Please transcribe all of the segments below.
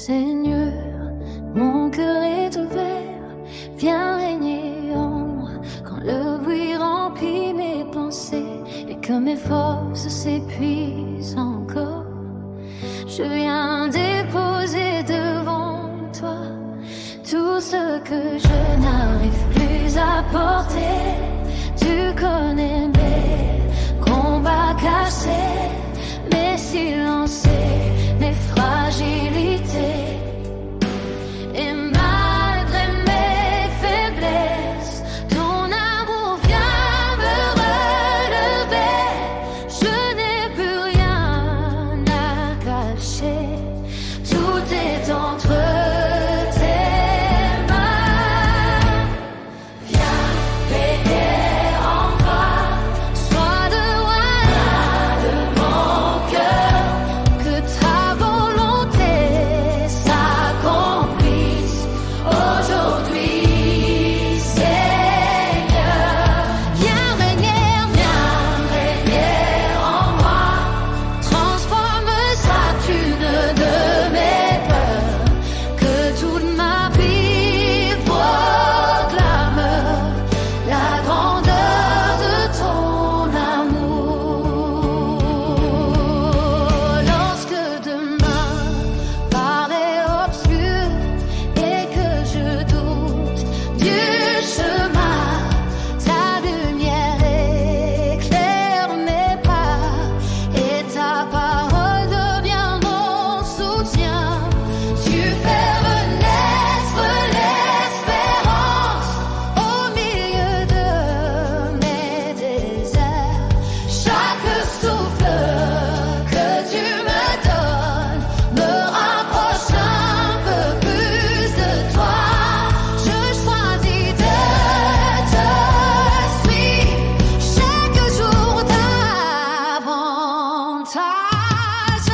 Seigneur, mon cœur est ouvert, viens régner en moi. Quand le bruit remplit mes pensées et que mes forces s'épuisent encore, je viens déposer devant toi tout ce que je n'arrive plus à porter. Tu connais mes combats cachés, mes silences, mes fragilités. Et malgré mes faiblesses, ton amour vient me relever. Je n'ai plus rien à cacher, tout est entre tes mains. Viens régner en moi, sois le roi de mon cœur, que ta volonté s'accomplisse aujourd'hui, Seigneur. Viens régner en moi, transforme chacune de mes peurs, que toute ma vie proclame la grandeur de ton amour. Lorsque demain paraît obscur et que je doute du chemin, ta lumière éclaire mes pas et ta parole devient mon soutien. Tu fais renaître l'espérance au milieu de mes déserts. Chaque souffle que tu me donnes me rapproche un peu plus de toi. Je choisis de te suivre chaque jour davantage.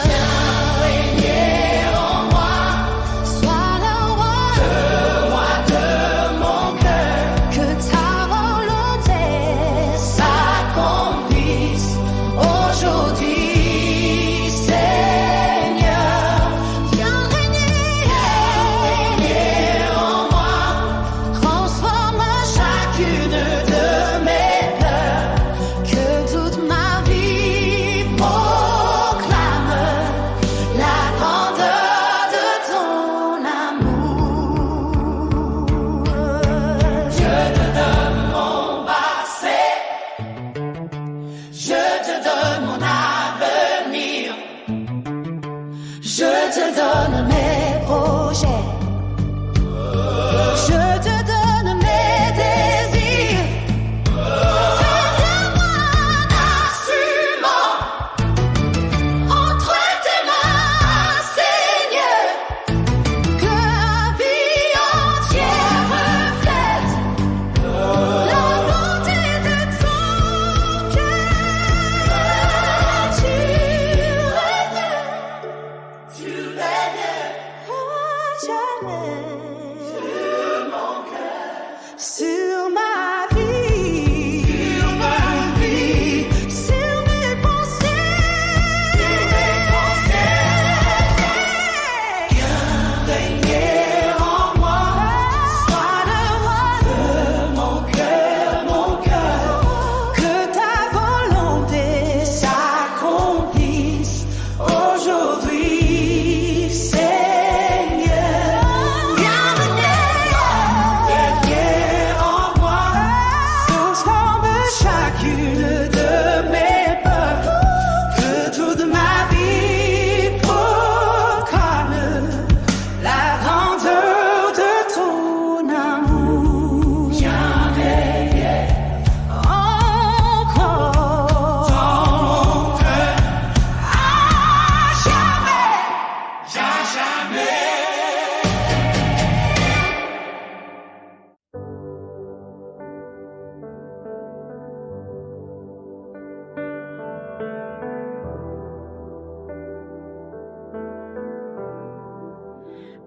Viens régner en moi, sois le roi de mon cœur, que ta volonté s'accomplisse aujourd'hui, Seigneur. Viens régner en moi, transforme chacune de mes peurs, que toute ma vie proclame la grandeur de ton amour. Je te donne mon passé, je te donne mon avenir, je te donne mes projets, je te donne mes désirs. Fais de moi un instrument entre tes mains, Seigneur, que la vie entière reflète la bonté de ton cœur. Tu règnes à jamais sur ma vie, sur mes pensées. Viens régner en moi, sois le roi de mon cœur, que ta volonté s'accomplisse aujourd'hui, Seigneur. Viens régner en moi, transforme chacune de mes peurs, que toute ma vie proclame la grandeur de ton amour. Viens régner encore dans mon cœur, à jamais.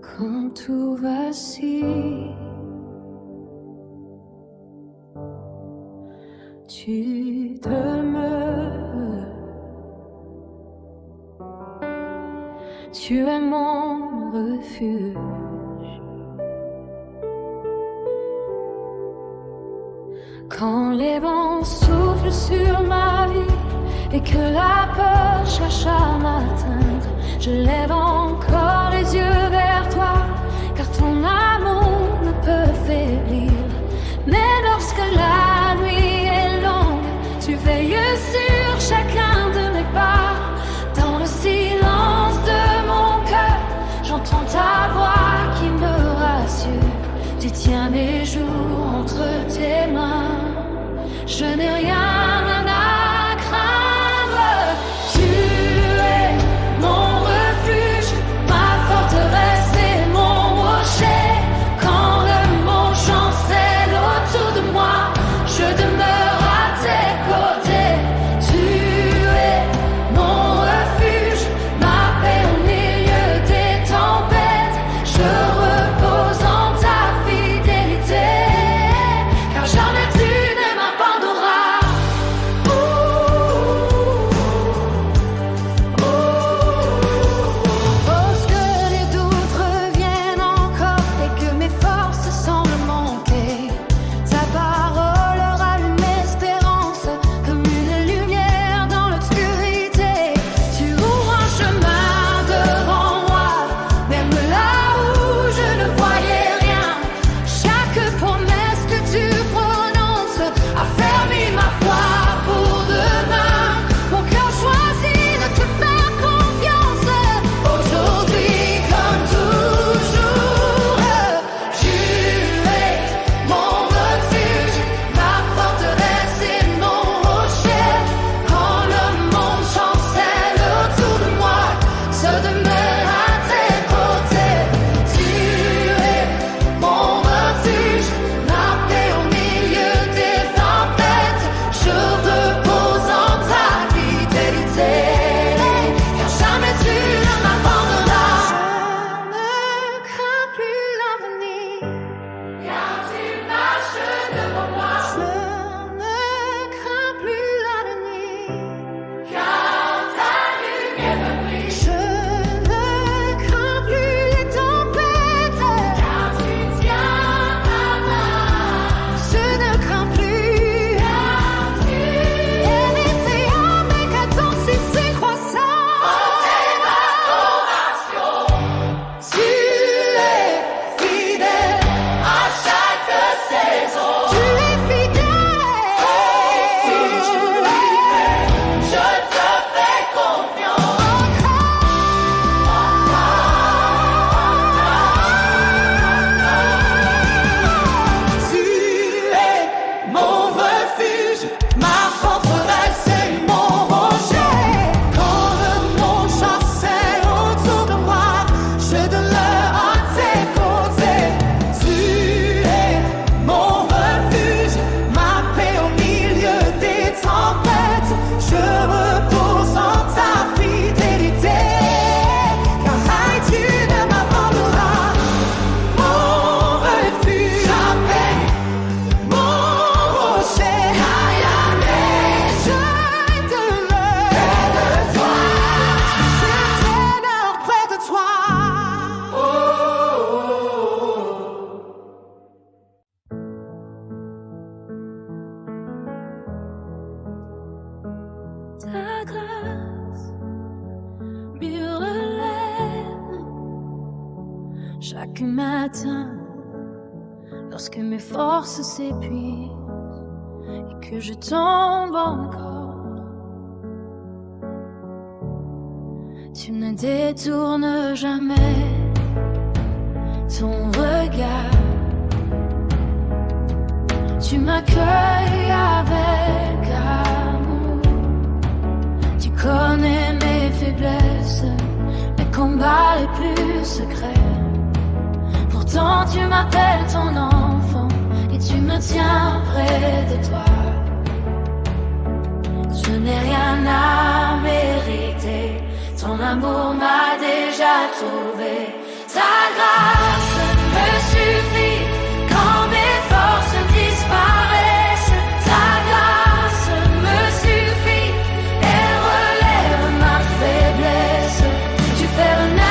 Quand tout vacille, tu demeures. Tu es mon refuge. Quand les vents soufflent sur ma vie et que la peur cherche à m'atteindre, je lève encore les yeux vers toi, car ton amour ne peut faiblir. Mais lorsque la nuit est longue, tu veilles sur chacun de mes pas. Dans le silence de mon cœur, j'entends ta voix qui me rassure. Tu tiens mes jours entre tes mains. Je n'ai rien à craindre. Tu es mon refuge, ma forteresse et mon rocher. Quand le monde chancelle autour de moi, je demeure à tes côtés. Tu es mon refuge, ma paix au milieu des tempêtes. Je repose en ta fidélité, car jamais tu ne m'abandonneras. Lorsque les doutes reviennent encore et que mes forces semblent manquer, ta parole rallume l'espérance comme une lumière dans l'obscurité. Tu ouvres un chemin devant moi, même là où je ne voyais rien. Chaque promesse que tu prononces affermit ma foi pour demain. Mon cœur choisit de te faire confiance. Aujourd'hui comme toujours, tu es mon refuge, ma forteresse et mon rocher. Quand le monde chancelle autour de moi, je demeure à tes côtés. Tu es mon refuge, ma paix au milieu des tempêtes. Je repose en ta fidélité, car jamais tu ne m'abandonneras. Je ne crains plus l'avenir, car tu marches devant moi. Je ne crains plus l'avenir, car ta lumière me brille. Je ne crains plus les tempêtes, car tu tiens ma main. Je ne crains plus, car tu es l'été en mécadence, c'est croissant. T'es ma adoration. Tu es fidèle à chaque saison. Tu es fidèle. Si tu es, je te fais confiance. Tu es mon refuge, ma forteresse et mon rocher. Quand le monde chancelle autour de moi, je demeure à tes côtés. Tu es mon refuge, ma paix au milieu des tempêtes. Je repose en ta fidélité, car jamais tu ne m'abandonneras. Mon refuge, ma paix, mon rocher, je demeure près de toi. Je demeure près de toi. Ta grâce me relève chaque matin lorsque mes forces s'épuisent et que je tombe encore. Tu ne détournes jamais ton regard. Tu m'accueilles avec amour. Tu connais mes faiblesses, mes combats les plus secrets. Pourtant tu m'appelles ton enfant et tu me tiens près de toi. Je n'ai rien à mériter, ton amour m'a déjà trouvé. Ta grâce me suffit quand mes forces disparaissent. Ta grâce me suffit, elle relève ma faiblesse. Tu fais renaître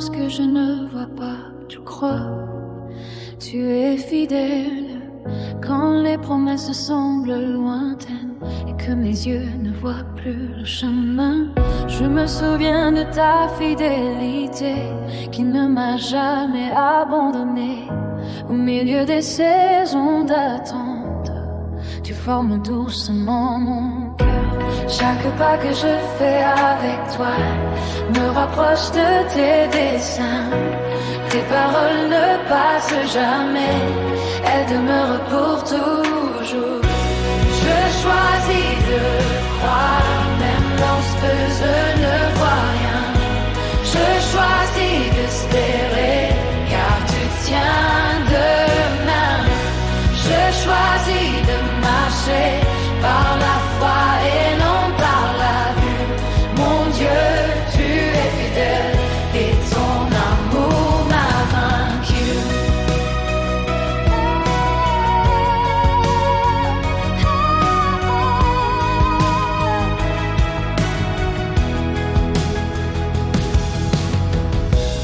lorsque je ne vois pas, tu crois. Tu es fidèle quand les promesses semblent lointaines et que mes yeux ne voient plus le chemin. Je me souviens de ta fidélité qui ne m'a jamais abandonné. Au milieu des saisons d'attente, tu formes doucement mon cœur. Chaque pas que je fais avec toi me rapproche de tes desseins. Tes paroles ne passent jamais, elles demeurent pour toujours. Je choisis de croire, même lorsque je ne vois rien. Je choisis d'espérer, car tu tiens demain. Je choisis de marcher par la foi et non par la vue. Mon Dieu, tu es fidèle et ton amour m'a vaincu.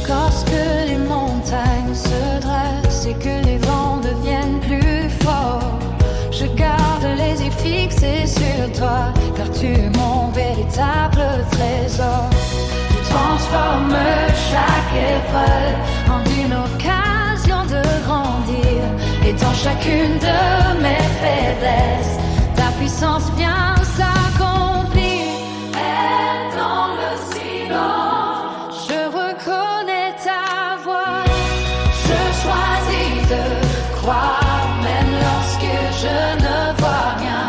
Lorsque les montagnes se dressent et que les vents deviennent plus forts, je garde les yeux fixés sur toi, car tu es mon véritable trésor. Tu transformes chaque épreuve en une occasion de grandir, et dans chacune de mes faiblesses, ta puissance vient s'accomplir. Et dans le silence, je reconnais ta voix. Je choisis de croire, même lorsque je ne vois rien.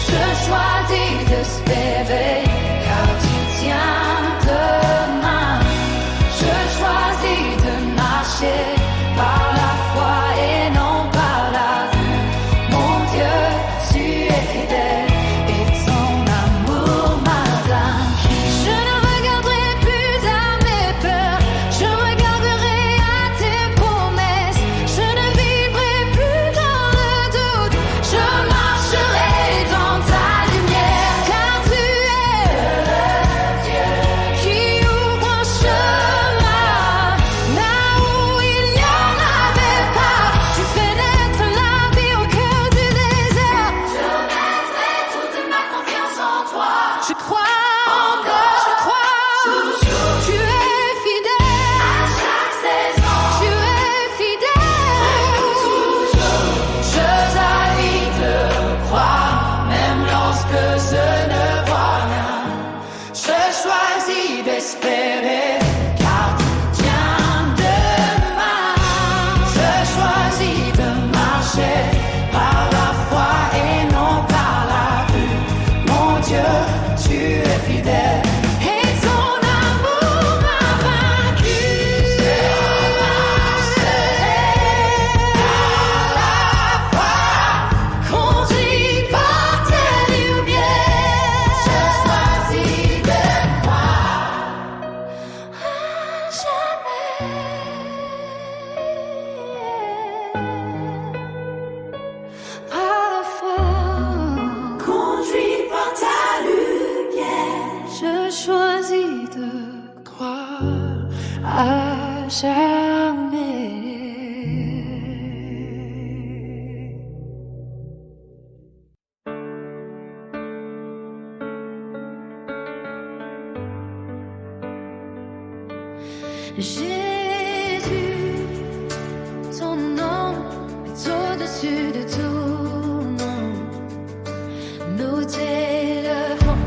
Je choisis d'espérer, car tu tiens demain. Je choisis de marcher par la foi et non par la vue. Mon Dieu, tu es fidèle et ton amour m'a vaincu. Je ne regarderai plus à mes peurs, je regarderai à tes promesses. Je ne vivrai plus dans le doute, je marcherai dans ta lumière, car tu es le Dieu qui ouvre un chemin là où il n'y en avait pas. Tu fais naître la vie au cœur du désert. Je mettrai toute ma confiance en toi. Je crois encore, je crois toujours. Tu es fidèle à chaque saison. Tu es fidèle toujours. Je choisis de croire, même lorsque je ne vois rien. Je choisis d'espérer, car tu tiens demain. Je choisis de marcher par la foi et non par la vue. Mon Dieu, tu es fidèle et ton amour m'a vaincu. Je marcherai par la foi, conduit par tes lumières. Je choisis de croire à jamais. Par la foi, conduit par ta lumière. Je choisis de croire à jamais. Jésus, ton nom est au-dessus de tout nom. Nous t'élevons.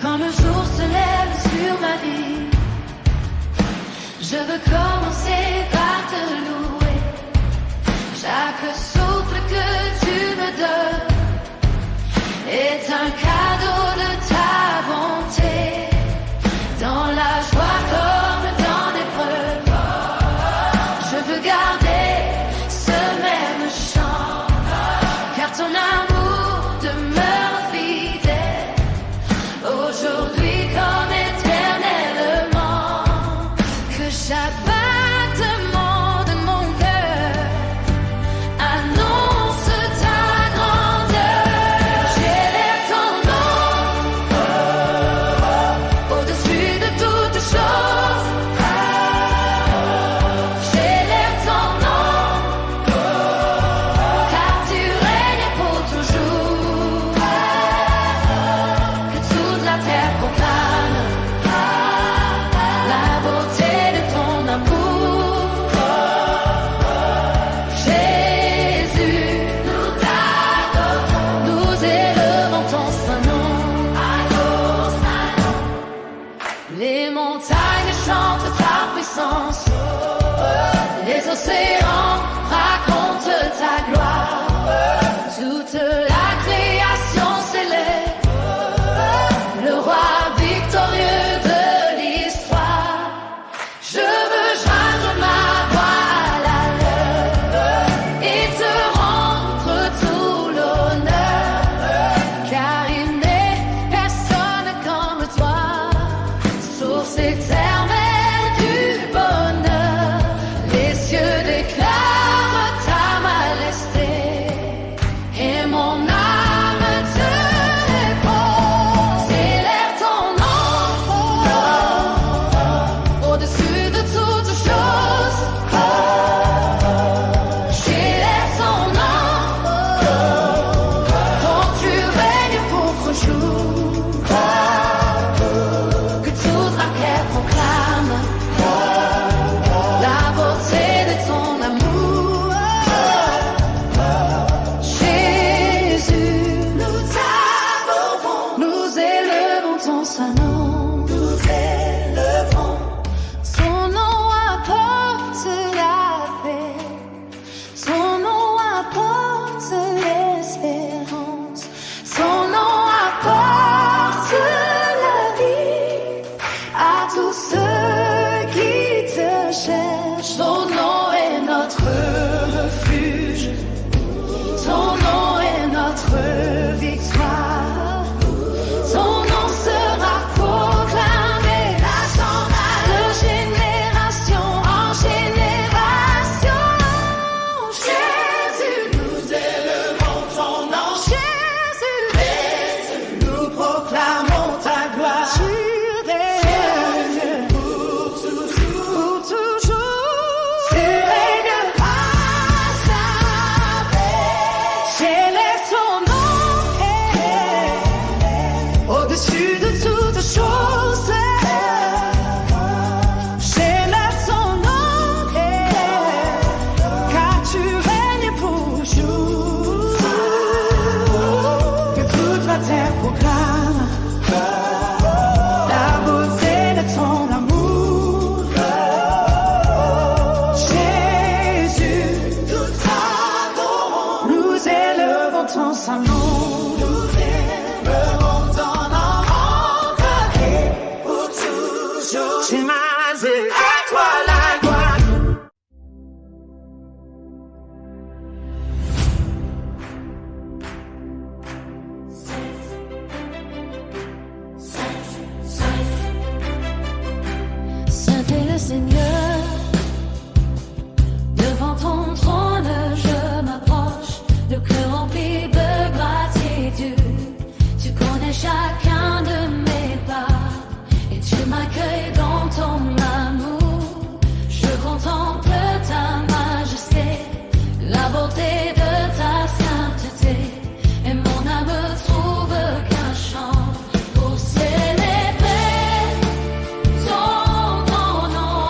Quand le jour se lève sur ma vie, je veux commencer par te louer. Chaque souffle que tu me donnes est un cadeau de ta bonté. Dans la joie comme dans l'épreuve, je veux garder ce même chant, car ton amour demeure fidèle, aujourd'hui comme éternellement. Que j'abatte mon Les montagnes chantent ta puissance, les océans racontent ta gloire. Toute la création célèbre le roi victorieux de l'histoire. Je veux joindre ma voix à la leur et te rendre tout l'honneur, car il n'est personne comme toi, source éternelle du bonheur. Les cieux déclarent ta majesté et mon âme te répond. Célèbre ton nom au-dessus de toutes choses. Célèbre ton nom, quand tu règnes pour toujours. Que toute la terre proclame la beauté de ton amour. Jésus, nous t'adorons, nous élevons ton saint nom. Nous élevons. Son nom apporte la paix, son nom apporte l'espérance, son nom apporte la vie à tous ceux qui te cherchent. Ton nom est notre refuge, ton nom est notre victoire, ton nom sera proclamé de génération en génération. Jésus, nous élevons ton nom. Jésus, nous proclamons ta gloire. Tu règnes pour toujours. Tu règnes à jamais. J'élève ton nom au-dessus de toutes choses. J'élève ton nom, car tu règnes pour toujours. Que toute la terre proclame la beauté de ton amour. Jésus, nous t'adorons, nous élevons ton saint nom. Nous élevons ton nom encore et pour toujours. C'est ma vie, à toi la gloire. Saint est le Seigneur, devant ton trône je m'approche, le cœur rempli de gratitude. Tu connais chacun de mes pas et tu m'accueilles dans ton amour. Je contemple ta majesté, la beauté de ta sainteté, et mon âme trouve qu'un chant pour célébrer ton nom.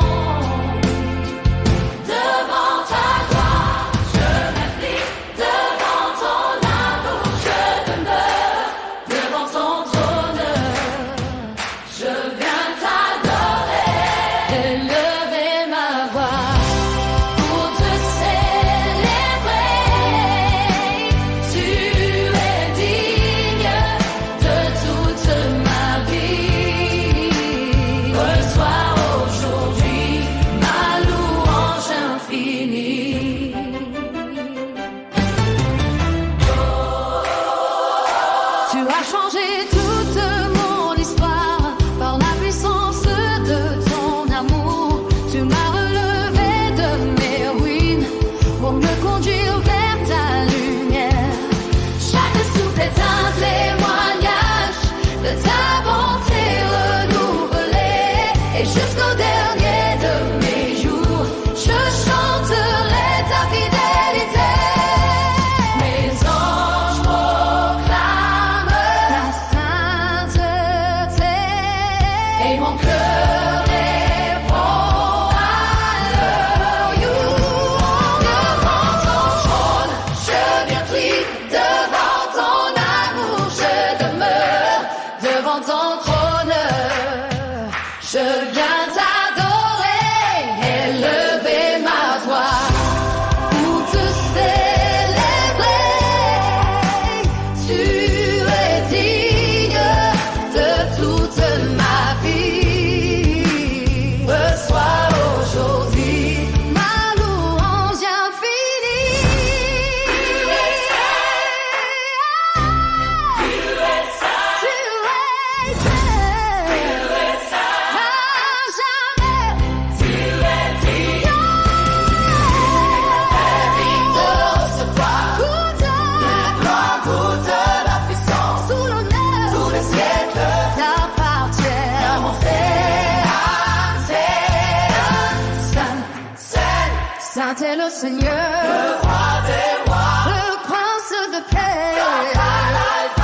Saint est le Seigneur, le roi des rois, le prince de paix.